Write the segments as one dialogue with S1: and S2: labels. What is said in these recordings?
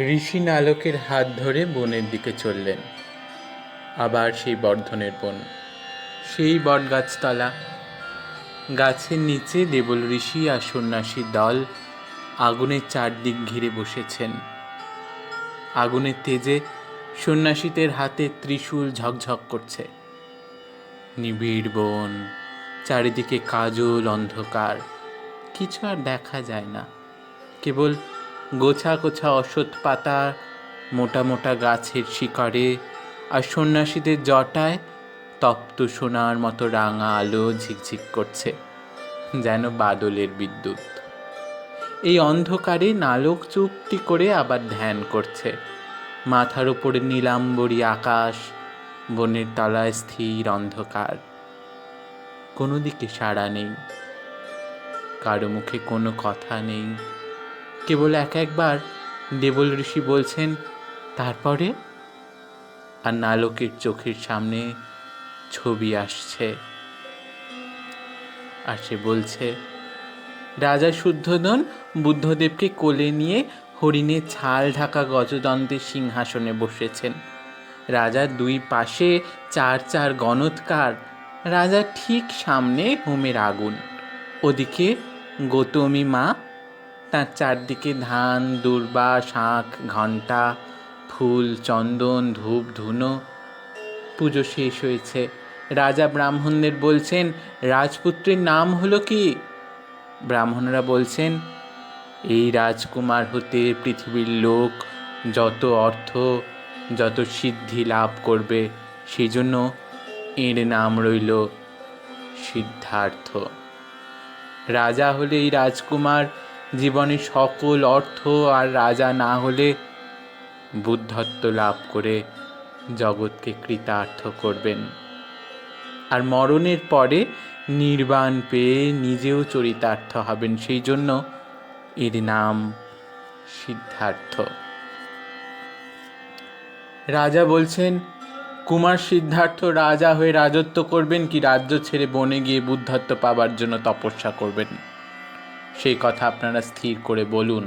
S1: ঋষি নালকের হাত ধরে বনের দিকে চললেন। আবার সেই বর্ধনের বন, সেই বটগাছতলা। গাছের নিচে দেবল ঋষি আর সন্ন্যাসীর দল আগুনের চারদিক ঘিরে বসেছেন। আগুনের তেজে সন্ন্যাসীদের হাতে ত্রিশূল ঝকঝক করছে। নিবিড় বন, চারিদিকে কাজল অন্ধকার, কিছু আর দেখা যায় না। কেবল গোছা গোছা অশ্বত্থ পাতা, মোটা মোটা গাছের শিকড়ে আর সন্ন্যাসীদের জটায় তপ্ত সোনার মতো রাঙা আলো ঝিকঝিক করছে, যেন বাদলের বিদ্যুৎ। এই অন্ধকারে নালক চুপটি করে আবার ধ্যান করছে। মাথার উপরে নীলাম্বরী আকাশ, বনের তলায় স্থির অন্ধকার। কোনো দিকে সাড়া নেই, কারো মুখে কোনো কথা নেই। কেবল একবার দেবল ঋষি বলছেন, তারপরে? আর নালকের চোখের সামনে ছবি আসছে, আর সে বলছে, রাজা শুদ্ধোধন বুদ্ধদেবকে কোলে নিয়ে হরিণের ছাল ঢাকা গজদন্তের সিংহাসনে বসেছেন। রাজার দুই পাশে চার চার গণৎকার, রাজার ঠিক সামনে হোমের আগুন। ওদিকে গৌতমী মা, তার চারদিকে ধান, দূর্বা, শাঁখ, ঘণ্টা, ফুল, চন্দন, ধূপ, ধুনো। পুজো শেষ হয়েছে। রাজা ব্রাহ্মণদের বলছেন, রাজপুত্রের নাম হলো কি? ব্রাহ্মণরা বলছেন, এই রাজকুমার হতে পৃথিবীর লোক যত অর্থ, যত সিদ্ধি লাভ করবে, সেই জন্য এর নাম রইল সিদ্ধার্থ। রাজা হলে এই রাজকুমার জীবনের সকল অর্থ, আর রাজা না হলে বুদ্ধত্ব লাভ করে জগৎকে কৃতার্থ করবেন, আর মরণের পরে নির্বাণ পেয়ে নিজেও চরিতার্থ হবেন। সেই জন্য এর নাম সিদ্ধার্থ। রাজা বলছেন, কুমার সিদ্ধার্থ রাজা হয়ে রাজত্ব করবেন, কি রাজ্য ছেড়ে বনে গিয়ে বুদ্ধত্ব পাবার জন্য তপস্যা করবেন? সেই কথা আপনারা স্থির করে বলুন।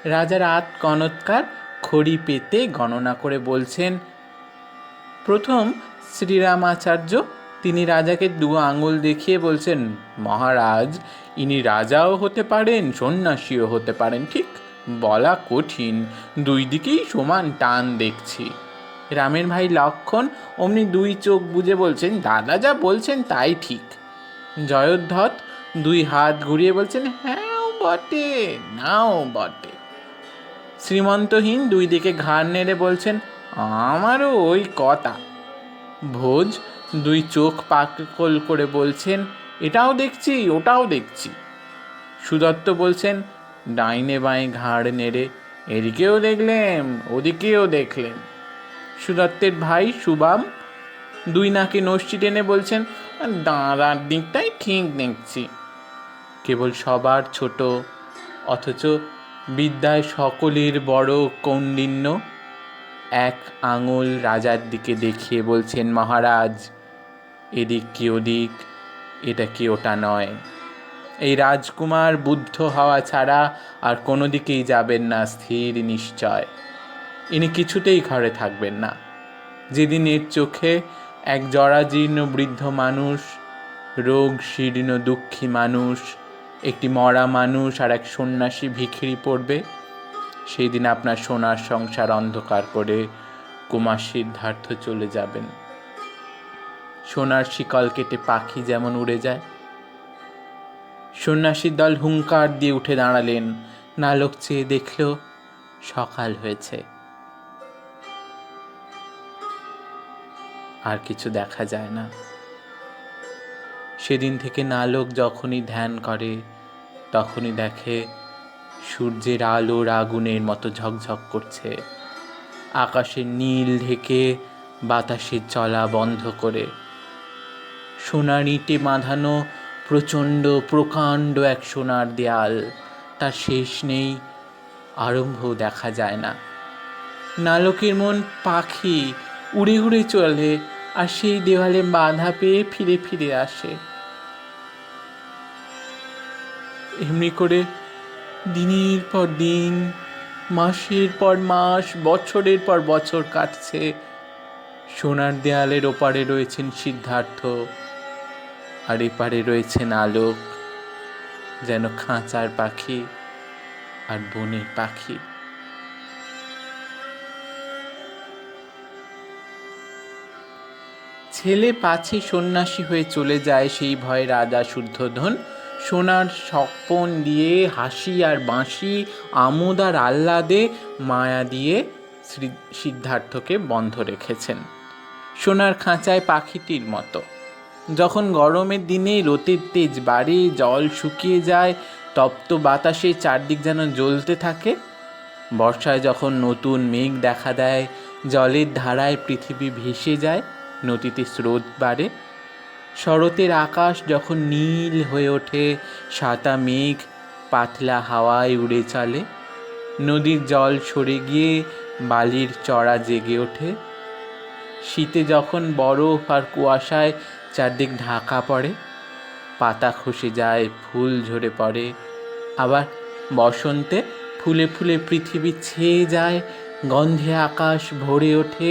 S1: রাজার আত গণৎকার খড়ি পেতে গণনা করে বলছেন, প্রথম শ্রীরামাচার্য, তিনি রাজাকে দু আঙুল দেখিয়ে বলছেন, মহারাজ, ইনি রাজাও হতে পারেন, সন্ন্যাসীও হতে পারেন, ঠিক বলা কঠিন, দুই দিকেই সমান টান দেখছি। রামের ভাই লক্ষণ অমনি দুই চোখ বুজে বলছেন, দাদা যা বলছেন তাই ঠিক। জয়োদ্ধত দুই হাত ঘুরিয়ে বলছেন, হ্যাঁ বটে, নাও বটে। শ্রীমন্তহীন দুই দিকে ঘাড় নেড়ে বলছেন, আমারও ওই কথা। ভোজ দুই চোখ পাকল করে বলছেন, এটাও দেখছি, ওটাও দেখছি। সুদত্ত বলছেন, ডাইনে বাঁয়ে ঘাড় নেড়ে, এদিকেও দেখলেন, ওদিকেও দেখলেন। সুদত্তের ভাই সুবাম দুই নাকে নষ্টি টেনে বলছেন, দাঁড়ার দিকটাই ঠিক দেখছি। কেবল সবার ছোট, অথচ বিদ্যায় সকলের বড় কৌণ্ডিন্য এক আঙুল রাজার দিকে দেখিয়ে বলছেন, মহারাজ, এদিক কি ওদিক, এটা কি ওটা নয়। এই রাজকুমার বুদ্ধ হওয়া ছাড়া আর কোনো দিকেই যাবেন না, স্থির নিশ্চয়। ইনি কিছুতেই ঘরে থাকবেন না। যেদিন এর চোখে এক জরাজীর্ণ বৃদ্ধ মানুষ, রোগ শীর্ণ দুঃখী মানুষ, একটি মরা মানুষ আর এক সন্ন্যাসী ভিখিরি পড়বে, সেই দিন আপনার সোনার সংসার অন্ধকার করে কুমার সিদ্ধার্থ চলে যাবেন। সোনার শিকল কেটে পাখি যেমন উড়ে যায়। সন্ন্যাসীর দল হুঙ্কার দিয়ে উঠে দাঁড়ালেন। নালক চেয়ে দেখল, সকাল হয়েছে। আর কিছু দেখা যায় না। সেদিন থেকে নালক যখনই ধ্যান করে, তখনই দেখে সূর্যের আলোর আগুনের মতো ঝকঝক করছে, আকাশের নীল ঢেকে বাতাসের চলা বন্ধ করে। সোনার ইটে বাঁধানো প্রচণ্ড প্রকাণ্ড এক সোনার দেয়াল, তার শেষ নেই, আরম্ভও দেখা যায় না। নালকের মন পাখি, উড়ে উড়ে চলে, আর সেই দেওয়ালে বাধা পেয়ে ফিরে ফিরে আসে। এমনি করে দিনের পর দিন, মাসের পর মাস, বছরের পর বছর কাটছে। সোনার দেয়ালের ওপারে রয়েছেন সিদ্ধার্থ, আর এপারে রয়েছেন আলোক, যেন খাঁচার পাখি আর বনের পাখি। ছেলে পাছে সন্ন্যাসী হয়ে চলে যায়, সেই ভয়ে রাজা শুদ্ধোধন সোনার স্বপন দিয়ে, হাসি আর বাঁশি, আমোদ আর আহ্লাদে, মায়া দিয়ে সিদ্ধার্থকে বন্ধ রেখেছেন সোনার খাঁচায় পাখিটির মতো। যখন গরমের দিনে রোদের তেজ বাড়ে, জল শুকিয়ে যায়, তপ্ত বাতাসে চারদিক যেন জ্বলতে থাকে, বর্ষায় যখন নতুন মেঘ দেখা দেয়, জলের ধারায় পৃথিবী ভেসে যায়, নদীতে স্রোত বাড়ে, শরতের আকাশ যখন নীল হয়ে ওঠে, সাদা মেঘ পাতলা হাওয়ায় উড়ে চলে, নদীর জল সরে গিয়ে বালির চড়া জেগে ওঠে, শীতে যখন বরফ আর কুয়াশায় চারদিক ঢাকা পড়ে, পাতা খসে যায়, ফুল ঝরে পড়ে, আবার বসন্তে ফুলে ফুলে পৃথিবী ছেয়ে যায়, গন্ধে আকাশ ভরে ওঠে,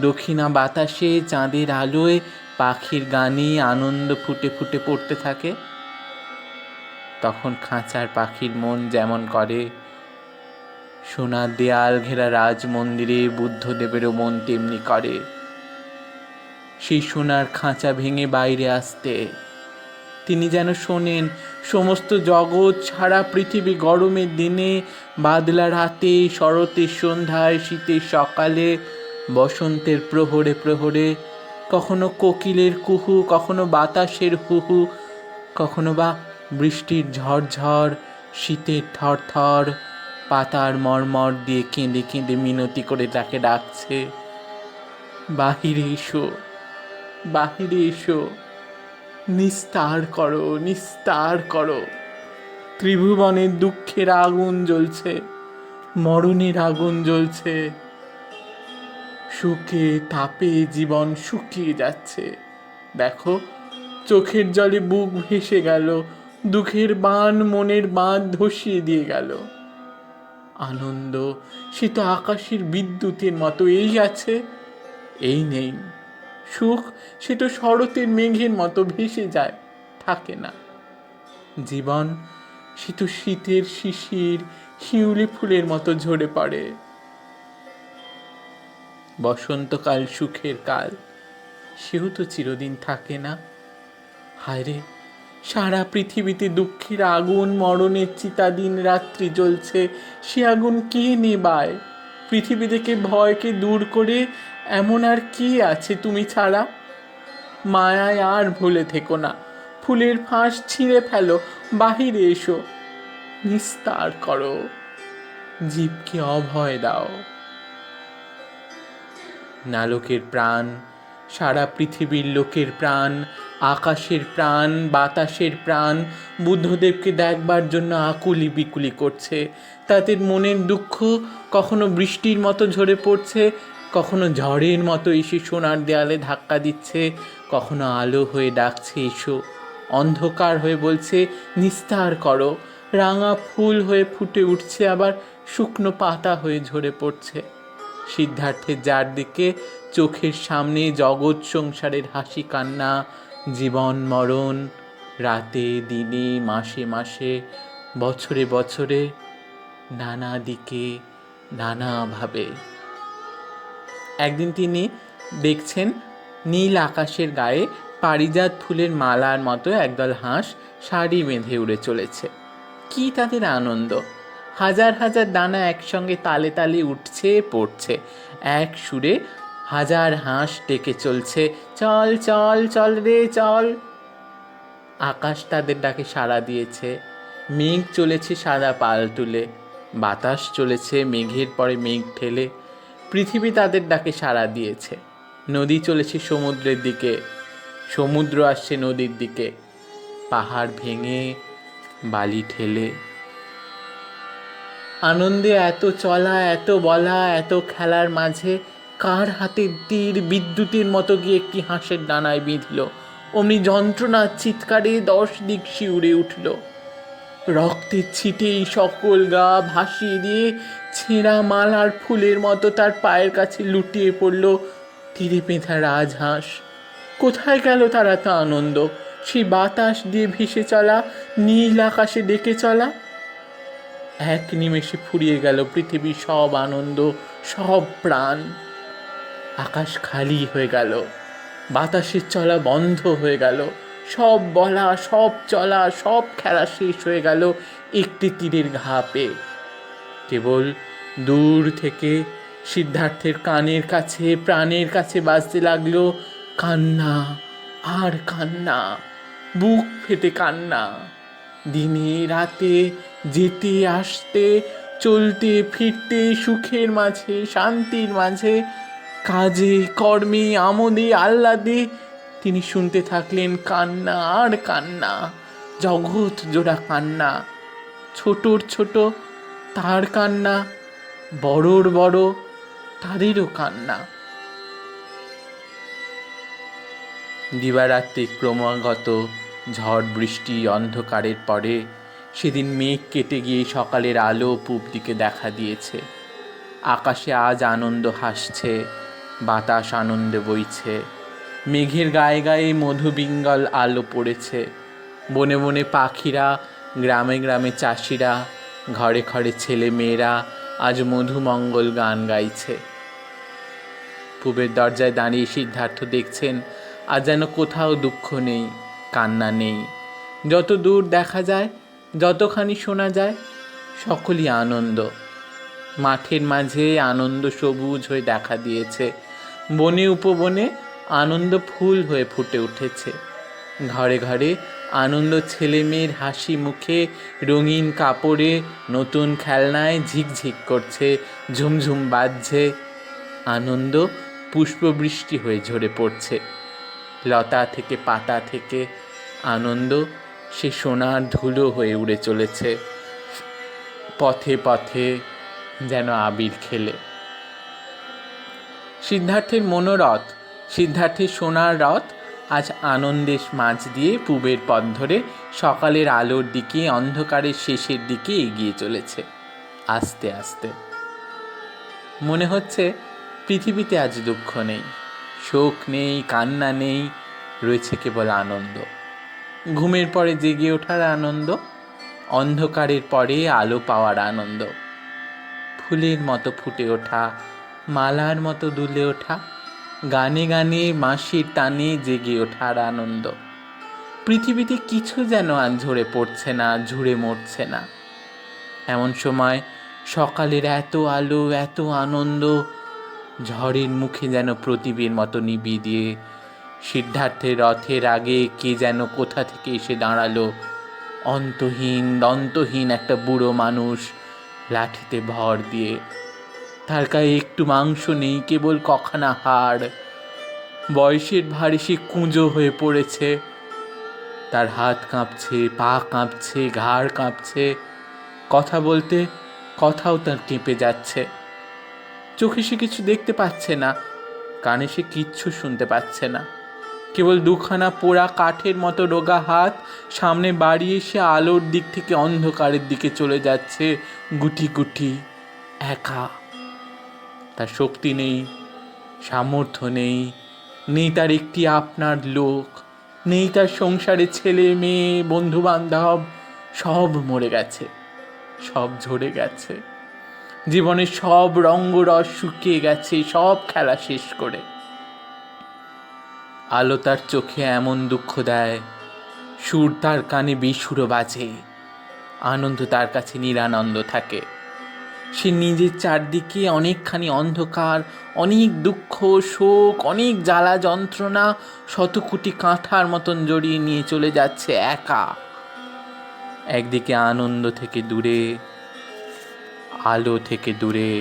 S1: দক্ষিণা বাতাসে চাঁদের আলোয় পাখির গানে আনন্দ ফুটে ফুটে পড়তে থাকে, তখন খাঁচার পাখির মন যেমন করে, সোনার দেয়াল ঘেরা রাজমন্দিরে বুদ্ধদেবেরও মন তেমনি করে। সেই সোনার খাঁচা ভেঙে বাইরে আসতে তিনি যেন শোনেন সমস্ত জগৎ, সারা পৃথিবী গরমের দিনে, বাদলা রাতে, শরতের সন্ধ্যায়, শীতের সকালে, বসন্তের প্রহরে প্রহরে, কখনো কোকিলের কুহু, কখনো বাতাসের হুহু, কখনো বা বৃষ্টির ঝড়ঝড়, শীতের থরথর, পাতার মর্মর দিয়ে কেঁদে কেঁদে মিনতি করে তাকে ডাকছে, বাহিরে এসো, বাহিরে এসো, নিস্তার করো, নিস্তার করো। ত্রিভুবনের দুঃখের আগুন জ্বলছে, মরণের আগুন জ্বলছে, সুখে তাপে জীবন শুকিয়ে যাচ্ছে। দেখো, চোখের জলে বুক ভেসে গেল, দুঃখের বান মনের বাঁধ ধসিয়ে দিয়ে গেল। আনন্দ সে তো আকাশের বিদ্যুতের মতো এই আছে, এই নেই। সুখ সে তো শরতের মেঘের মতো ভেসে যায়, থাকে না। জীবন সে তো শীতের শিশির, শিউলি ফুলের মতো ঝরে পড়ে। বসন্তকাল সুখের কাল, সেও তো চিরদিন থাকে না। হায়রে, সারা পৃথিবীতে দুঃখের আগুন, মরণের চিতা দিন রাত্রি জ্বলছে, সে আগুন কে নেবায়? পৃথিবী থেকে ভয়কে দূর করে এমন আর কে আছে তুমি ছাড়া? মায়ায় আর ভুলে থেকো না, ফুলের ফাঁস ছিঁড়ে ফেলো, বাহিরে এসো, নিস্তার করো, জীবকে অভয় দাও। নালকের প্রাণ, সারা পৃথিবীর লোকের প্রাণ, আকাশের প্রাণ, বাতাসের প্রাণ বুদ্ধদেবকে দেখবার জন্য আকুলি বিকুলি করছে। তাদের মনের দুঃখ কখনো বৃষ্টির মতো ঝরে পড়ছে, কখনো ঝড়ের মতো এসে সোনার দেয়ালে ধাক্কা দিচ্ছে, কখনো আলো হয়ে ডাকছে এসো, অন্ধকার হয়ে বলছে নিস্তার করো, রাঙা ফুল হয়ে ফুটে উঠছে, আবার শুকনো পাতা হয়ে ঝরে পড়ছে। সিদ্ধার্থের যার দিকে চোখের সামনে জগৎ সংসারের হাসি কান্না, জীবন মরণ, রাতে দিনে, মাসে মাসে, বছরে বছরে, নানা দিকে নানাভাবে। একদিন তিনি দেখছেন নীল আকাশের গায়ে পারিজাত ফুলের মালার মতো একদল হাঁস শাড়ি বেঁধে উড়ে চলেছে। কি তাদের আনন্দ! হাজার হাজার দানা একসঙ্গে তালে তালে উঠছে পড়ছে, এক সুরে হাজার হাঁস ডেকে চলছে, চল চল চল রে চল। আকাশ তাদের ডাকে সাড়া দিয়েছে, মেঘ চলেছে সাদা পাল তুলে, বাতাস চলেছে মেঘের পরে মেঘ ঠেলে, পৃথিবী তাদের ডাকে সাড়া দিয়েছে। নদী চলেছে সমুদ্রের দিকে, সমুদ্র আসছে নদীর দিকে, পাহাড় ভেঙে বালি ঠেলে। আনন্দে এত চলা, এত বলা, এত খেলার মাঝে কার হাতের তীর বিদ্যুতের মতো গিয়ে একটি হাঁসের ডানায় বিঁধল। অমনি যন্ত্রণার চিৎকারে 10 দিক শিউরে উঠল। রক্তের ছিটেই সকল গা ভাসিয়ে দিয়ে ছেঁড়া মালার ফুলের মতো তার পায়ের কাছে লুটিয়ে পড়ল তীরে পেঁথা রাজহাঁস। কোথায় গেল তার এত আনন্দ? সেই বাতাস দিয়ে ভেসে চলা, নীল আকাশে ডেকে চলা। এক নিমেষে ফুরিয়ে গেল পৃথিবীর সব আনন্দ, সব প্রাণ। আকাশ খালি হয়ে গেল, বাতাসের চলা বন্ধ হয়ে গেল, সব বলা, সব চলা, সব খেলা শেষ হয়ে গেল একটি তীরের ঘা পেয়ে। কেবল দূর থেকে সিদ্ধার্থের কানের কাছে, প্রাণের কাছে বাজতে লাগলো কান্না আর কান্না, বুক ফেটে কান্না। দিনে রাতে, যেতে আসতে, চলতে ফিরতে, সুখের মাঝে, শান্তির মাঝে, কাজে কর্মে, আমোদে আহ্লাদে তিনি শুনতে থাকলেন কান্না আর কান্না, জগৎ জোড়া কান্না। ছোটর ছোট তার কান্না, বড়র বড় তাদেরও কান্না। দিবারাত্রি ক্রমাগত ঝড় বৃষ্টি অন্ধকারের পরে সেদিন মেঘ কেটে গিয়ে সকালের আলো পূব দিকে দেখা দিয়েছে। আকাশে আজ আনন্দ হাসছে, বাতাস আনন্দে বইছে, মেঘের গায়ে গায়ে মধুবিঙ্গল আলো পড়েছে। বনে বনে পাখিরা, গ্রামে গ্রামে চাষিরা, ঘরে ঘরে ছেলে মেয়েরা আজ মধুমঙ্গল গান গাইছে। পূবের দরজায় দাঁড়িয়ে সিদ্ধার্থ দেখছেন আজ যেন কোথাও দুঃখ নেই, কান্না নেই। যত দূর দেখা যায়, যতখানি শোনা যায়, সকলই আনন্দ। মাঠের মাঝে আনন্দ সবুজ হয়ে দেখা দিয়েছে, বনে উপবনে আনন্দ ফুল হয়ে ফুটে উঠেছে। ঘরে ঘরে আনন্দ, ছেলে মেয়ের হাসি মুখে, রঙিন কাপড়ে, নতুন খেলনায় ঝিকঝিক করছে, ঝুমঝুম বাজছে। আনন্দ পুষ্পবৃষ্টি হয়ে ঝরে পড়ছে লতা থেকে, পাতা থেকে। আনন্দ সে সোনার ধুলো হয়ে উড়ে চলেছে পথে পথে, যেন আবির খেলে। সিদ্ধার্থের মনোরথ, সিদ্ধার্থের সোনার রথ আজ আনন্দের মাঝ দিয়ে পূবের পথ ধরে সকালের আলোর দিকে, অন্ধকারের শেষের দিকে এগিয়ে চলেছে আস্তে আস্তে। মনে হচ্ছে পৃথিবীতে আজ দুঃখ নেই, শোক নেই, কান্না নেই, রয়েছে কেবল আনন্দ। ঘুমের পরে জেগে ওঠার আনন্দ, অন্ধকারের পরে আলো পাওয়ার আনন্দ, ফুলের মতো ফুটে ওঠা, মালার মতো দুলে ওঠা, গানে গানে মাসির টানে জেগে ওঠার আনন্দ। পৃথিবীতে কিছু যেন আজ ঝরে পড়ছে না, ঝুড়ে মরছে না। এমন সময় সকালের এত আলো, এত আনন্দ ঝড়ের মুখে যেন প্রদীপের মতো নিভিয়ে দিয়ে সিদ্ধার্থের রথের আগে কে যেন কোথা থেকে এসে দাঁড়ালো। অন্তহীন দন্তহীন একটা বুড়ো মানুষ, লাঠিতে ভর দিয়ে। তার গায়ে একটু মাংস নেই, কেবল কখানা হাড়। বয়সের ভারে সে কুঁজো হয়ে পড়েছে। তার হাত কাঁপছে, পা কাঁপছে, ঘাড় কাঁপছে। কথা বলতে কথাও তার কেঁপে যাচ্ছে। চোখে সে কিছু দেখতে পাচ্ছে না, কানে সে কিচ্ছু শুনতে পাচ্ছে না। কেবল দুখানা পোড়া কাঠের মতো রোগা হাত সামনে বাড়িয়ে সে আলোর দিক থেকে অন্ধকারের দিকে চলে যাচ্ছে গুটি গুটি, একা। তার শক্তি নেই, সামর্থ্য নেই, নেই তার একটি আপনার লোক, নেই তার সংসারে ছেলে মেয়ে, বন্ধু বান্ধব, সব মরে গেছে, সব ঝরে গেছে। জীবনের সব রঙ্গরস শুকিয়ে গেছে, সব খেলা শেষ করে। আলো তার চোখে এমন দুঃখ দেয়, সুর তার কানে বেসুরো বাজে, আনন্দ তার কাছে নিরানন্দ থাকে। সে নিজের চারদিকে অনেকখানি অন্ধকার, অনেক দুঃখ, শোক, অনেক জ্বালা যন্ত্রণা শতকোটি কাঁথার মতন জড়িয়ে নিয়ে চলে যাচ্ছে একা। একদিকে আনন্দ থেকে দূরে, আলো থেকে দূরে,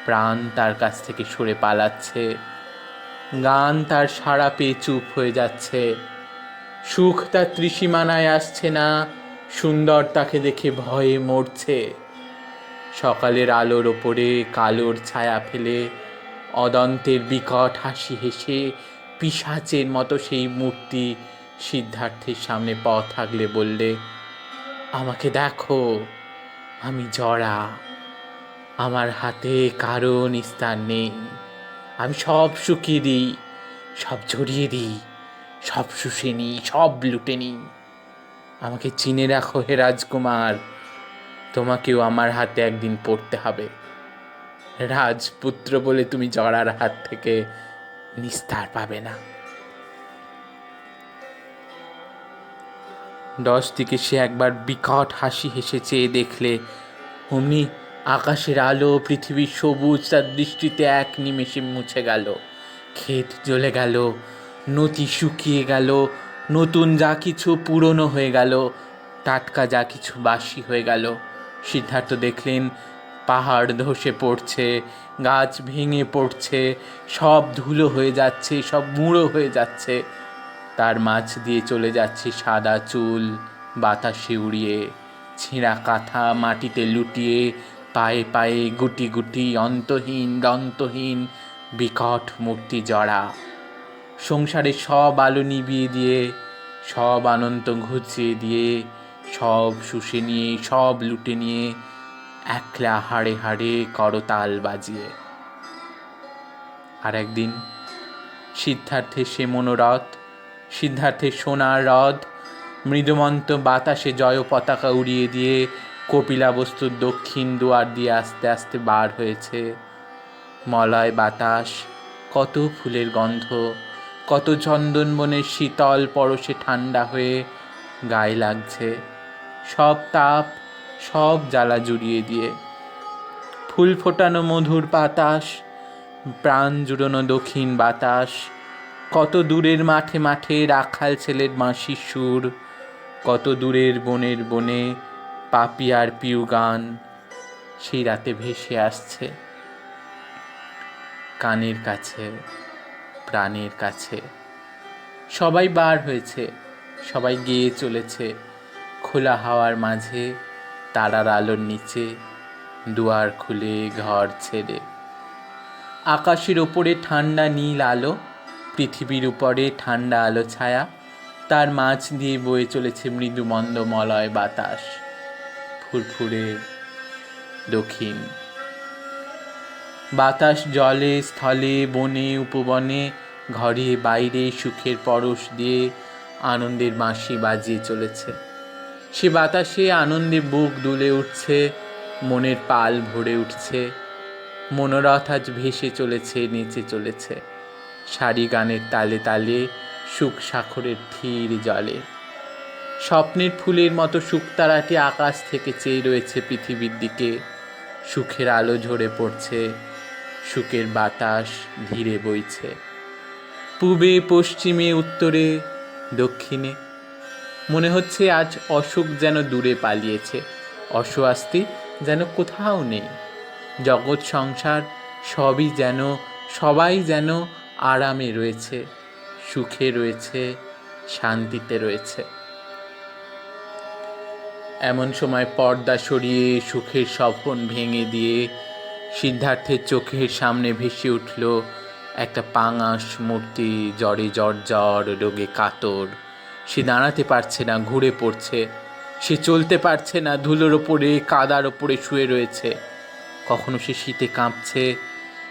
S1: প্রাণ তার কাছ থেকে সরে পালাচ্ছে, গান তার সাড়া পেয়ে চুপ হয়ে যাচ্ছে, সুখ তার ত্রিসীমানায় আসছে না, সুন্দর তাকে দেখে ভয়ে মরছে। সকালের আলোর ওপরে কালোর ছায়া ফেলে অদন্তের বিকট হাসি হেসে পিশাচের মতো সেই মূর্তি সিদ্ধার্থের সামনে পথ আগলে বললে, আমাকে দেখো, আমি জরা, আমার হাতে কারো নিস্তার নেই। আমি সব শুকিয়ে দিই, সব ঝরিয়ে দিই, সব শুষে নিই, সব লুটে নিই। আমাকে চিনে রাখো হে রাজকুমার, তোমাকেও আমার হাতে একদিন পড়তে হবে। রাজপুত্র বলে তুমি জরার হাত থেকে নিস্তার পাবে না। 10 দিকে সে একবার বিকট হাসি হেসে চেয়ে দেখলে অমনি আকাশের আলো, পৃথিবীর সবুজ তার দৃষ্টিতে এক নিমেষে মুছে গেল। ক্ষেত জ্বলে গেল, নদী শুকিয়ে গেল, নতুন যা কিছু পুরনো হয়ে গেল, টাটকা যা কিছু বাসি হয়ে গেল। সিদ্ধার্থ দেখলেন পাহাড় ধসে পড়ছে, গাছ ভেঙে পড়ছে, সব ধুলো হয়ে যাচ্ছে, সব মুড়ো হয়ে যাচ্ছে। তার মাছ দিয়ে চলে যাচ্ছে সাদা চুল বাতাসে উড়িয়ে, ছেঁড়া কাঁথা মাটিতে লুটিয়ে, পায়ে পায়ে গুটি গুটি অন্তহীন দন্তহীন বিকট মূর্তি জড়া। সংসারে সব আলো নিভিয়ে দিয়ে, সব আনন্দ ঘুচিয়ে দিয়ে, সব শুষে নিয়ে, সব লুটে নিয়ে, একলা হাড়ে হাড়ে করতাল বাজিয়ে। আর একদিন সিদ্ধার্থের সে মনোরথ, সিদ্ধার্থের সোনার রথ মৃদুমন্ত বাতাসে জয় পতাকা উড়িয়ে দিয়ে কপিলাবস্তুর দক্ষিণ দুয়ার দিয়ে আস্তে আস্তে বার হয়েছে। মলয় বাতাস, কত ফুলের গন্ধ, কত চন্দনবনের শীতল পরশে ঠান্ডা হয়ে গায়ে লাগছে। সব তাপ, সব জ্বালা জুড়িয়ে দিয়ে ফুল ফোটানো মধুর বাতাস, প্রাণ জুড়োনো দক্ষিণ বাতাস, কত দূরের মাঠে মাঠে রাখাল ছেলের বাঁশির সুর, কত দূরের বনের বনে পাপিয়ার পিউ গান সেই রাতে ভেসে আসছে কানের কাছে, প্রাণের কাছে। সবাই বার হয়েছে, সবাই গেয়ে চলেছে খোলা হাওয়ার মাঝে, তারার আলোর নিচে, দুয়ার খুলে ঘর ছেড়ে। আকাশের ওপরে ঠান্ডা নীল আলো, পৃথিবীর উপরে ঠান্ডা আলো ছায়া, তার মাঝ দিয়ে বয়ে চলেছে মৃদু মন্দ মলয় বাতাস, ফুরফুরে দক্ষিণ বাতাস। জলে স্থলে বনে উপবনে ঘরে বাইরে সুখের পরশ দিয়ে আনন্দের বাঁশি বাজিয়ে চলেছে। সে বাতাসে আনন্দে বুক দুলে উঠছে, মনের পাল ভরে উঠছে। মনোরথ আজ ভেসে চলেছে, নেচে চলেছে সারি গানের তালে তালে, সুখ সাখরের ধীর জলে। স্বপ্নের ফুলের মতো শুকতারাটি আকাশ থেকে চেয়ে রয়েছে পৃথিবীর দিকে। সুখের আলো ঝরে পড়ছে, সুখের বাতাস ধীরে বইছে পূবে পশ্চিমে উত্তরে দক্ষিণে। মনে হচ্ছে আজ অসুখ যেন দূরে পালিয়েছে, অস্বস্তি যেন কোথাও নেই। জগৎ সংসার সবই যেন, সবাই যেন আরামে রয়েছে, সুখে রয়েছে, শান্তিতে রয়েছে। এমন সময় পর্দা সরিয়ে সুখের স্বপন ভেঙে দিয়ে সিদ্ধার্থের চোখের সামনে ভেসে উঠল একটা পাঙাশ মূর্তি, জ্বরে জর্জর, রোগে কাতর। সে দাঁড়াতে পারছে না, ঘুরে পড়ছে। সে চলতে পারছে না, ধুলোর ওপরে কাদার ওপরে শুয়ে রয়েছে। কখনো সে শীতে কাঁপছে,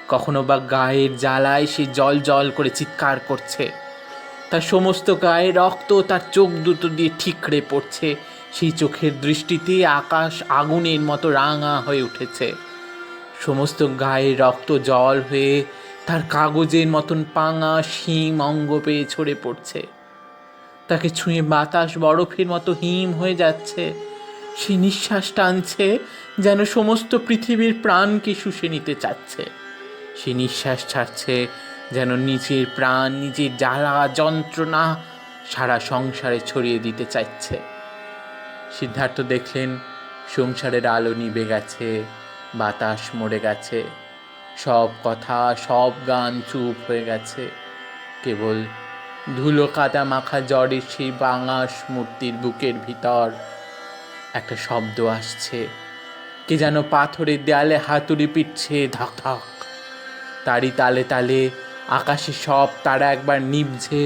S1: কখনো বা গায়ের জ্বালায় সে জল জল করে চিৎকার করছে। তার সমস্ত গায়ে রক্ত তার চোখ দুটো দিয়ে ঠিকরে পড়ছে। সেই চোখের দৃষ্টিতে আকাশ আগুনের মতো রাঙা হয়ে উঠেছে। সমস্ত গায়ে রক্ত জল হয়ে তার কাগজের মতন পাঙাশ হিম অঙ্গ পেয়ে ছড়ে পড়ছে। তাকে ছুঁয়ে বাতাস বরফের মতো হিম হয়ে যাচ্ছে। সে নিঃশ্বাস টানছে, যেন সমস্ত পৃথিবীর প্রাণকে শুষে নিতে চাচ্ছে। সে নিঃশ্বাস ছাড়ছে, যেন নিজের প্রাণ, নিজের জ্বালা যন্ত্রণা সারা সংসারে ছড়িয়ে দিতে চাইছে। সিদ্ধার্থ দেখলেন সংসারের আলো নিভে গেছে, বাতাস মরে গেছে, সব কথা, সব গান চুপ হয়ে গেছে। কেবল ধুলো কাদা মাখা জ্বরের সেই বাঙাস মূর্তির বুকের ভিতর একটা শব্দ আসছে। কে যেন পাথরের দেয়ালে হাতুড়ি পিটছে, ধক ধক। তারই তালে তালে আকাশে সব তারা একবার নিভছে,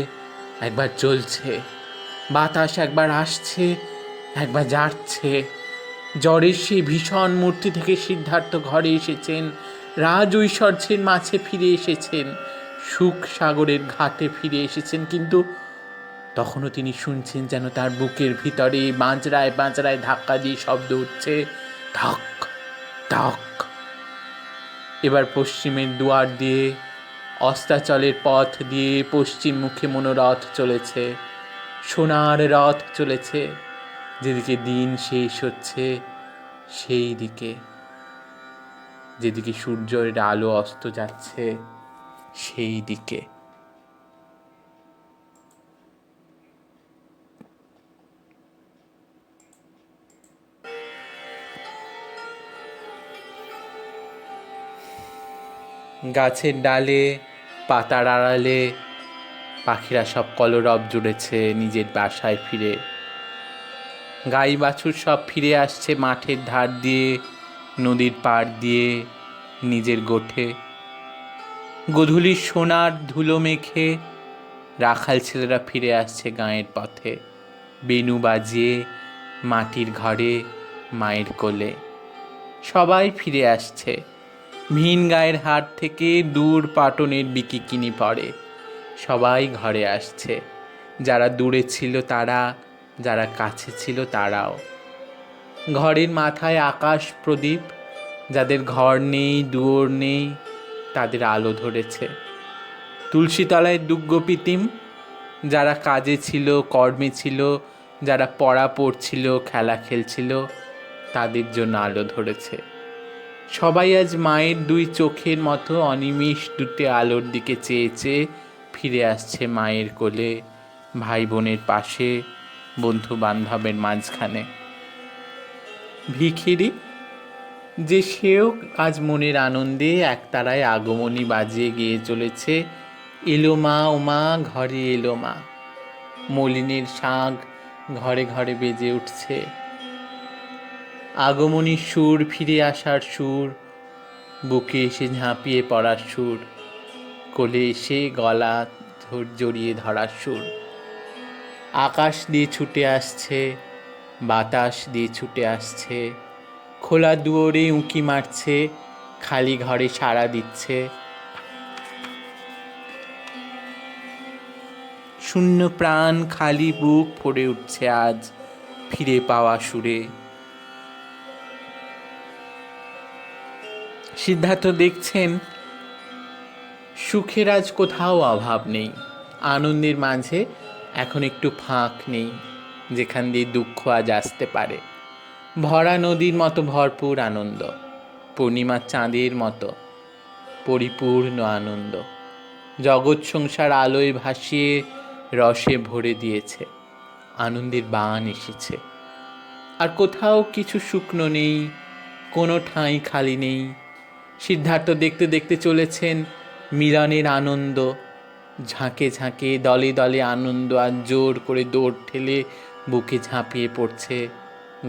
S1: একবার জ্বলছে। বাতাস একবার আসছে, একবার যাচ্ছে। জ্বরের সেই ভীষণ মূর্তি থেকে সিদ্ধার্থ ঘরে এসেছেন, রাজ ঐশ্বর্যের মাঝে ফিরে এসেছেন, সুখ সাগরের ঘাটে ফিরে এসেছেন। কিন্তু তখনও তিনি শুনছেন যেন তার বুকের ভিতরে বাঁজরায় বাঁজরায় ধাক্কা দিয়ে শব্দ উঠছে, ঠক ঠক। এবার পশ্চিমের দুয়ার দিয়ে, অস্তাচলের পথ দিয়ে পশ্চিম মুখে মনোরথ চলেছে, সোনার রথ চলেছে। যেদিকে দিন শেষ হচ্ছে সেই দিকে, যেদিকে সূর্যের আলো অস্ত যাচ্ছে সেই দিকে। গাছের ডালে, পাতার আড়ালে পাখিরা সব কলরব জুড়েছে নিজের বাসায় ফিরে। গাই বাছুর সব ফিরে আসছে মাঠের ধার দিয়ে, নদীর পাড় দিয়ে, নিজের গোঠে। গোধূলির সোনার ধুলো মেখে রাখাল ছেলেরা ফিরে আসছে গাঁয়ের পথে, বেণু বাজিয়ে মাটির ঘরে, মায়ের কোলে। সবাই ফিরে আসছে ভিন গায়ের হাট থেকে দূর পাটনের বিকিকিনি পরে। সবাই ঘরে আসছে, যারা দূরে ছিল তারা, যারা কাছে ছিল তারাও। ঘরের মাথায় আকাশ প্রদীপ, যাদের ঘর নেই দুয়ার নেই তাদের আলো ধরেছে। তুলসীতলায় দুগ্গপিতিম, যারা কাজে ছিল কর্মে ছিল, যারা পড়া পড়ছিল খেলা খেলছিল, তাদের জন্য আলো ধরেছে। সবাই আজ মায়ের দুই চোখের মতো অনিমিষ দুটি আলোর দিকে চেয়ে চেয়ে ফিরে আসছে মায়ের কোলে, ভাই বোনের পাশে, বন্ধু বান্ধবের মাঝখানে। ভিখিরি যে সেও আজ মনের আনন্দে একতারায় আগমনী বাজিয়ে গিয়ে চলেছে, এলো মা ও মা ঘরে এলো মা। মলিনের শাঁখ ঘরে ঘরে বেজে উঠছে, আগমনীর সুর, ফিরে আসার সুর, বুকে এসে ঝাঁপিয়ে পড়ার সুর, কোলে এসে গলা জড়িয়ে ধরার সুর। আকাশ দিয়ে ছুটে আসছে, বাতাস দিয়ে ছুটে আসছে, খোলা দুয়ারে উঁকি মারছে, খালি ঘরে সাড়া দিচ্ছে। শূন্য প্রাণ খালি বুক ভরে উঠছে আজ ফিরে পাওয়া সুরে। সিদ্ধার্থ দেখছেন সুখের আজ কোথাও অভাব নেই, আনন্দের মাঝে এখন একটু ফাঁক নেই যেখান দিয়ে দুঃখ আজ আসতে পারে। ভরা নদীর মতো ভরপুর আনন্দ, পূর্ণিমার চাঁদের মতো পরিপূর্ণ আনন্দ। জগৎ সংসার আলোয় ভাসিয়ে রসে ভরে দিয়েছে, আনন্দের বান এসেছে। আর কোথাও কিছু শুকনো নেই, কোনো ঠাঁই খালি নেই। সিদ্ধার্থ দেখতে দেখতে চলেছেন মিলনের আনন্দ, ঝাঁকে ঝাঁকে দলে দলে আনন্দ আর জোর করে দৌড় ঠেলে বুকে ঝাঁপিয়ে পড়ছে,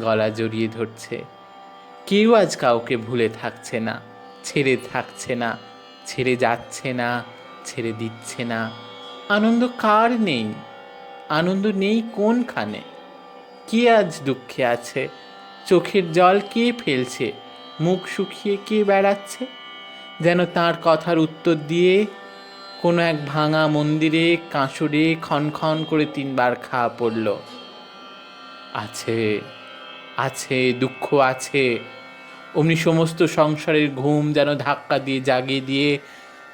S1: গলা জড়িয়ে ধরছে। কেউ আজ কাউকে ভুলে থাকছে না, ছেড়ে থাকছে না, ছেড়ে যাচ্ছে না, ছেড়ে দিচ্ছে না। আনন্দ কার নেই? আনন্দ নেই কোনখানে? কে আজ দুঃখে আছে? চোখের জল কে ফেলছে? মুখ শুকিয়ে কে বেড়াচ্ছে? যেন তার কথার উত্তর দিয়ে কোনো এক ভাঙা মন্দিরে কাঁসরে ক্ষণ করে 3 বার খাওয়া পড়ল, আছে আছে দুঃখ আছে। অমনি সমস্ত সংসারের ঘুম যেন ধাক্কা দিয়ে জাগিয়ে দিয়ে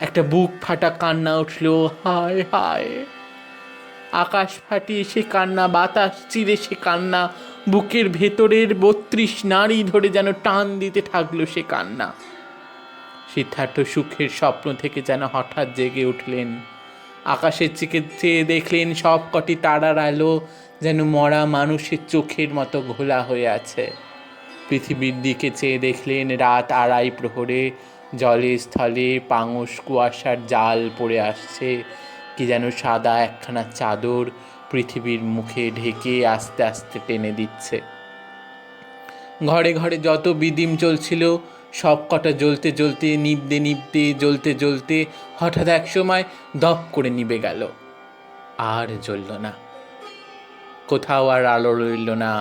S1: একটা বুক ফাটা কান্না উঠল, হায় হায়। আকাশ ফাটিয়ে সে কান্না, বাতাস চিরে সে কান্না, বুকের ভেতরের 32 নাড়ি ধরে যেন টান দিতে থাকলো সে কান্না। সিদ্ধার্থ সুখের স্বপ্ন থেকে যেন হঠাৎ জেগে উঠলেন। আকাশের দিকে চেয়ে দেখলেন সব কটি তারার আলো যেন মরা মানুষের চোখের মতো ঘোলা হয়ে আছে। পৃথিবীর দিকে চেয়ে দেখলেন রাত 2:30 প্রহরে জলে স্থলে পাঙস কুয়াশার জাল পড়ে আসছে, কি যেন সাদা একখানা চাদর পৃথিবীর মুখে ঢেকে আস্তে আস্তে টেনে দিচ্ছে। ঘরে ঘরে যত বিদিম চলছিল সব কটা জ্বলতে জ্বলতে নিভতে নিভতে জ্বলতে জ্বলতে হঠাৎ এক সময় দপ করে নিভে গেল, আর জ্বলল না। কোথাও আর আলো রইল না।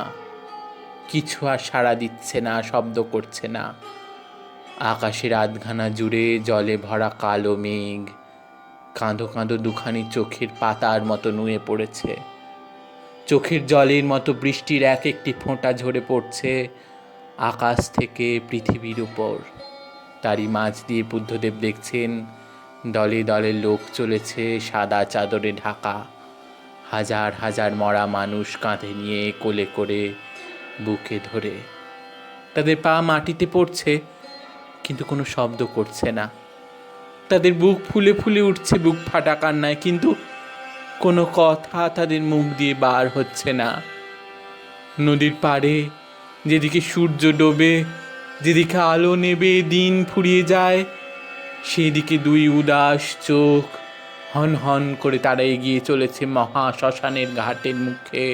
S1: কিছু আর সাড়া দিচ্ছে না, শব্দ করছে না। আকাশের আধখানা জুড়ে জলে ভরা কালো মেঘ কাঁদো কাঁদো দুখানি চোখের পাতার মতো নুয়ে পড়েছে। চোখের জলের মতো বৃষ্টির এক একটি ফোঁটা ঝরে পড়ছে আকাশ থেকে পৃথিবীর উপর। তারই মাঝ দিয়ে বুদ্ধদেব দেখছেন দলে দলে লোক চলেছে সাদা চাদরে ঢাকা, হাজার হাজার মরা মানুষ কাঁধে নিয়ে কোলে করে বুকে ধরে। তাদের পা মাটিতে পড়ছে কিন্তু কোনো শব্দ করছে না। তাদের বুক ফুলে ফুলে উঠছে বুক ফাটা কান্নায়, কিন্তু কোনো কথা তাদের মুখ দিয়ে বার হচ্ছে না। নদীর পাড়ে যেদিকে সূর্য ডোবে, যেদিকে আলো নেবে দিন ফুরিয়ে যায়, সেদিকে দুই উদাস চোখ হন হন করে তারা এগিয়ে চলেছে মহা শ্মশানের ঘাটের মুখে।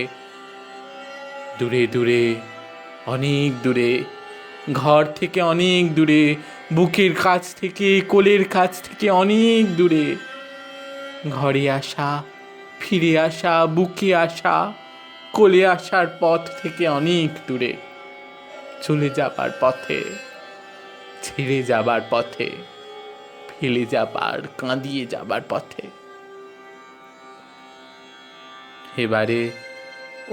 S1: দূরে দূরে, অনেক দূরে, ঘর থেকে অনেক দূরে, বুকের কাছ থেকে কোলের কাছ থেকে অনেক দূরে। ঘরে আসা, ফিরে আসা, বুকে আসা, কোলে আসার পথ থেকে অনেক দূরে, চলে যাবার পথে, ছেড়ে যাবার পথে, ফেলে যাবার, কাঁদিয়ে যাবার পথে। এবারে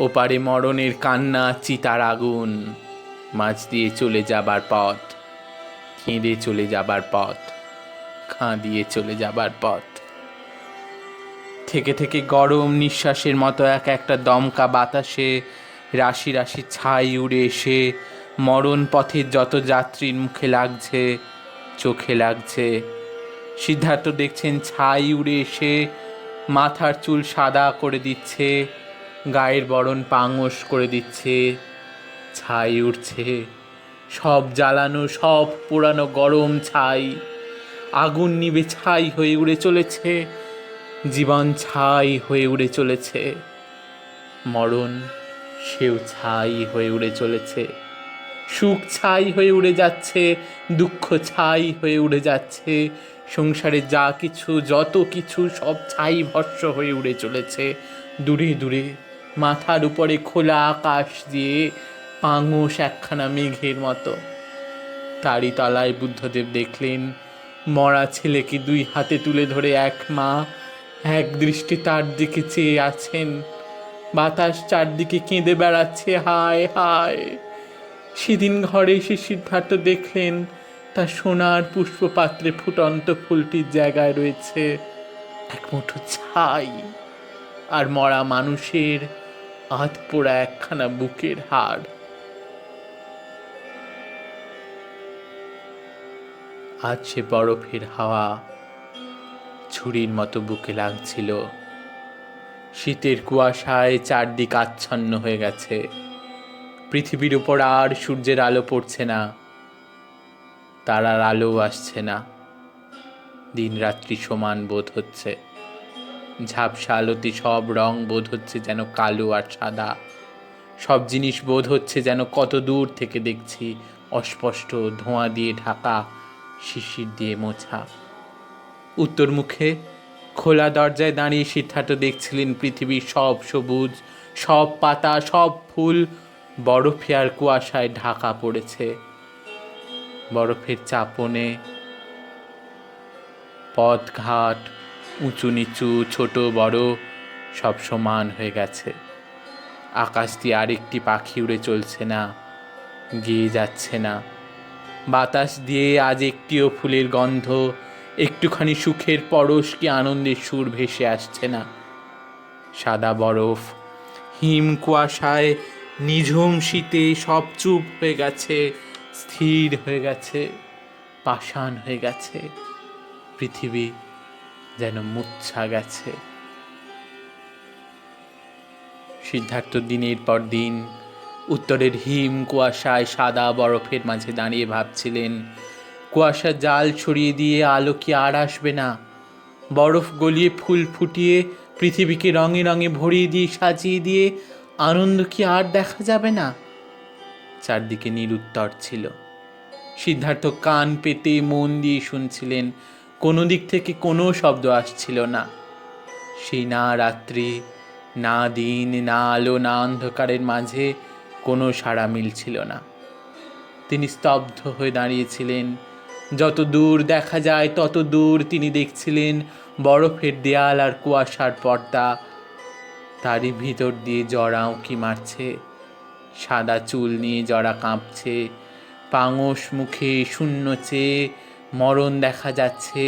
S1: ওপারে মরণের কান্না, চিতার আগুন, মাঝ দিয়ে চলে যাবার পথ, কেঁদে চলে যাবার পথ, কাঁদিয়ে চলে যাবার পথ। থেকে থেকে গরম নিঃশ্বাসের মতো এক একটা দমকা বাতাসে রাশি রাশি ছাই উড়ে এসে মরণ পথের যত যাত্রীর মুখে লাগছে, চোখে লাগছে। সিদ্ধার্থ দেখছেন ছাই উড়ে এসে মাথার চুল সাদা করে দিচ্ছে, গায়ের বরণ পাঙস করে দিচ্ছে। ছাই উঠছে, সব জ্বালানো, সব পোড়ানো গরম ছাই। আগুন নিভে ছাই হয়ে উড়ে চলেছে, জীবন ছাই হয়ে উড়ে চলেছে। মরণ সেও ছাই হয়ে উড়ে চলেছে। সুখ ছাই হয়ে উড়ে যাচ্ছে, দুঃখ ছাই হয়ে উড়ে যাচ্ছে। সংসারে যা কিছু, যত কিছু, সব ছাই ভস্ম হয়ে উড়ে চলেছে দূরে দূরে। মাথার উপরে খোলা আকাশ দিয়ে পাঙস একখানা মেঘের মতো। তারই তলায় বুদ্ধদেব দেখলেন মরা ছেলেকে দুই হাতে তুলে ধরে এক মা এক দৃষ্টি তার দিকে চেয়ে আছেন। বাতাস চারদিকে কেঁদে বেড়াচ্ছে, হায় হায়। সেদিন ঘরে এসে সিদ্ধার্থ দেখলেন তার সোনার পুষ্পপাত্রে ফুটন্ত ফুলটির জায়গায় রয়েছে এক মুঠো ছাই, আর মরা মানুষের আধ পোড়া একখানা বুকের হাড়। আজ সে বরফের হাওয়া ছুরির মতো বুকে লাগছিল। শীতের কুয়াশায় চারদিক আচ্ছন্ন হয়ে গেছে। পৃথিবীর উপর আর সূর্যের আলো পড়ছে না, তারার আলো আসছে না। দিন রাত্রি সমান বোধ হচ্ছে। ঝাপসা আলোতে সব রং বোধ হচ্ছে যেন কালো আর সাদা। সব জিনিস বোধ হচ্ছে যেন কত দূর থেকে দেখছি, অস্পষ্ট, ধোঁয়া দিয়ে ঢাকা, শিশির দিয়ে মোছা। উত্তর মুখে খোলা দরজায় দাঁড়িয়ে সিদ্ধার্থ দেখছিলেন পৃথিবীর সব সবুজ, সব পাতা, সব ফুল বরফে আর কুয়াশায় ঢাকা পড়েছে। বরফের চাপনে পথঘাট, উঁচু নিচু, ছোট বড় সব সমান হয়ে গেছে। আকাশ দিয়ে আরেকটি পাখি উড়ে চলছে না, গেয়ে যাচ্ছে না। বাতাস দিয়ে আজ একটিও ফুলের গন্ধ, একটুখানি সুখের পরশ কি আনন্দের সুর ভেসে আসছে না। সাদা বরফ, হিম কুয়াশায়, নিঝুম শীতে সব চুপ হয়ে গেছে, স্থির হয়ে গেছে, পাষাণ হয়ে গেছে। পৃথিবী যেন মুচ্ছা গেছে। সিদ্ধার্থ দিনের পর দিন উত্তরের হিম কুয়াশায় সাদা বরফের মাঝে দাঁড়িয়ে ভাবছিলেন, কুয়াশার জাল ছড়িয়ে দিয়ে আলো কি আর আসবে না? বরফ গলিয়ে ফুল ফুটিয়ে পৃথিবীকে রঙে রঙে ভরিয়ে দিয়ে সাজিয়ে দিয়ে আনন্দ কি আর দেখা যাবে না? চারদিকে নিরুত্তর ছিল। সিদ্ধার্থ কান পেতে মন দিয়ে শুনছিলেন, কোনো দিক থেকে কোনো শব্দ আসছিল না। সেই না রাত্রি, না দিন, না আলো, না অন্ধকারের মাঝে কোনো সাড়া মিলছিল না। তিনি স্তব্ধ হয়ে দাঁড়িয়েছিলেন। যত দূর দেখা যায় তত দূর তিনি দেখছিলেন বরফের দেয়াল আর কুয়াশার পর্দা। তারই ভিতর দিয়ে জরা উঁকি মারছে, সাদা চুল নিয়ে জরা কাঁপছে, পাঙস মুখে শূন্য চেয়ে মরণ দেখা যাচ্ছে,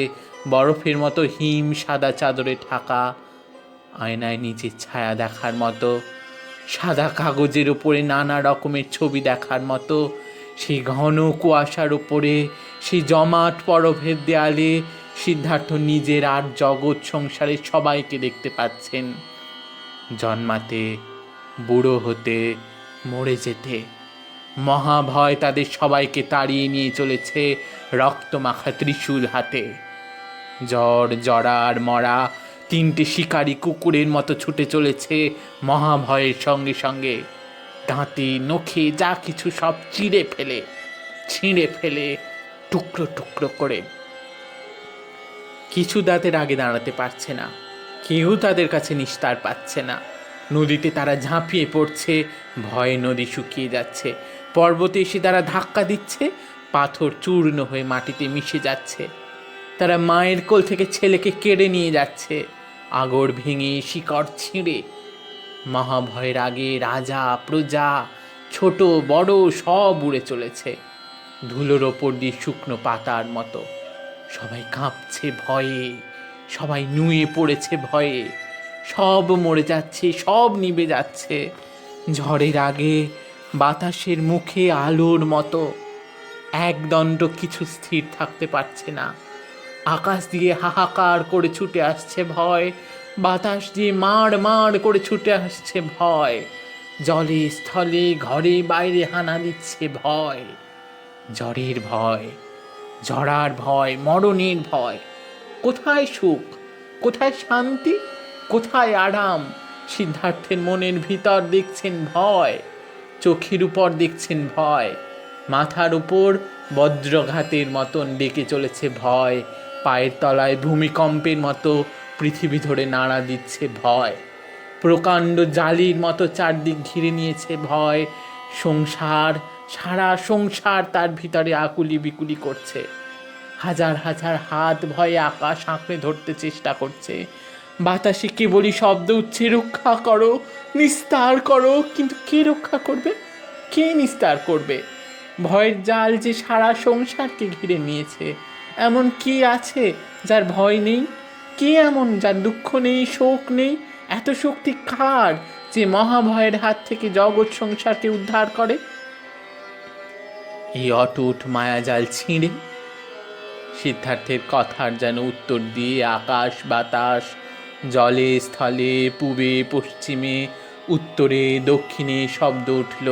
S1: বরফের মতো হিম সাদা চাদরে ঢাকা, আয়নায় নিজের ছায়া দেখার মতো, সাদা কাগজের ওপরে নানা রকমের ছবি দেখার মতো। সেই ঘন কুয়াশার ওপরে, সেই জমাট বরফের দেয়ালে সিদ্ধার্থ নিজের আর জগৎ সংসারের সবাইকে দেখতে পাচ্ছেন, জন্মাতে, বুড়ো হতে, মরে যেতে। মহাভয় তাদের সবাইকে তাড়িয়ে নিয়ে চলেছে রক্তমাখা ত্রিশূল হাতে। জরা আর মরা তিনটে শিকারী কুকুরের মতো ছুটে চলেছে মহাভয়ের সঙ্গে সঙ্গে, দাঁতে নখে যা কিছু সব ছিঁড়ে ফেলে টুকরো টুকরো করে। কিছু দাঁতের আগে দাঁড়াতে পারছে না, কেউ তাদের কাছে নিস্তার পাচ্ছে না। নদীতে তারা ঝাঁপিয়ে পড়ছে, ভয়ে নদী শুকিয়ে যাচ্ছে। পর্বতে এসে তারা ধাক্কা দিচ্ছে, পাথর চূর্ণ হয়ে মাটিতে মিশে যাচ্ছে। তারা মায়ের কোল থেকে ছেলেকে কেড়ে নিয়ে যাচ্ছে, আগর ভেঙে শিকড় ছিঁড়ে। মহাভয়ের আগে রাজা প্রজা ছোট বড় সব উড়ে চলেছে, ধুলোর ওপর দিয়ে শুকনো পাতার মতো। সবাই কাঁপছে ভয়ে, সবাই নুয়ে পড়েছে ভয়ে, সব মরে যাচ্ছে, সব নিভে যাচ্ছে। ঝড়ের আগে বাতাসের মুখে আলোর মতো একদণ্ড কিছু স্থির থাকতে পারছে না। আকাশ দিয়ে হাহাকার করে ছুটে আসছে ভয়, বাতাস দিয়ে মাড় করে ছুটে আসছে ভয়, জলে স্থলে ঘরে বাইরে হানা দিচ্ছে ভয়। জ্বরের ভয়, ঝড়ার ভয়, মরণের ভয়। কোথায় সুখ, কোথায় শান্তি, কোথায় আরাম? সিদ্ধার্থের মনের ভিতর দেখছেন ভয়, চোখের উপর দেখছেন ভয়, মাথার উপর বজ্রঘাতের মতন ডেকে চলেছে ভয়, পায়ের তলায় ভূমিকম্পের মতো পৃথিবী ধরে নাড়া দিচ্ছে ভয়, প্রকাণ্ড জালির মতো চারদিক ঘিরে নিয়েছে ভয়। সংসার, সারা সংসার তার ভিতরে আকুলি বিকুলি করছে। হাজার হাজার হাত ভয়ে আকাশ আঁকড়ে ধরতে চেষ্টা করছে। বাতাসে কেবলই শব্দ উঠছে, রক্ষা করো, নিস্তার করো। কিন্তু কে রক্ষা করবে, কে নিস্তার করবে? ভয়ের জাল যে সারা সংসারকে ঘিরে নিয়েছে। এমন কি আছে যার ভয় নেই? কে এমন যার দুঃখ নেই, শোক নেই? এত শক্তি কার যে মহাভয়ের হাত থেকে জগৎ সংসারকে উদ্ধার করে? এই অটুট মায়াজাল ছিঁড়ে সিদ্ধার্থের কথার যেন উত্তর দিয়ে আকাশ বাতাস, জলে স্থলে, পূবে পশ্চিমে, উত্তরে দক্ষিণে শব্দ উঠল,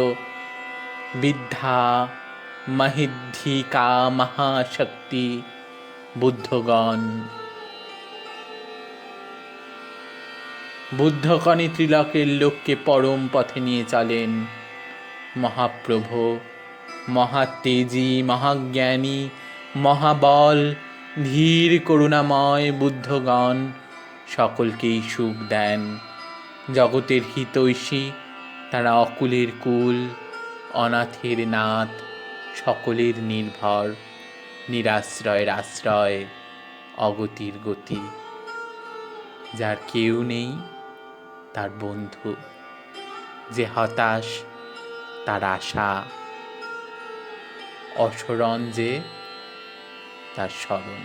S1: বিদ্যা মহিদ্ধিকা মহাশক্তি বুদ্ধগণ। বুদ্ধগণই ত্রিলোকের লোককে পরম পথে নিয়ে চলেন। মহাপ্রভু, মহাতেজী, মহাজ্ঞানী, মহাবল, ধীর করুণাময় বুদ্ধগণ সকলকেই সুখ দেন। জগতের হিতৈষী তারা অকুলের কুল, অনাথের নাথ, সকলের নির্ভর, নিরাশ্রয়ের আশ্রয়, অগতির গতি। যার কেউ নেই তার বন্ধু, যে হতাশ তার আশা, অসরণ যে তার স্মরণ।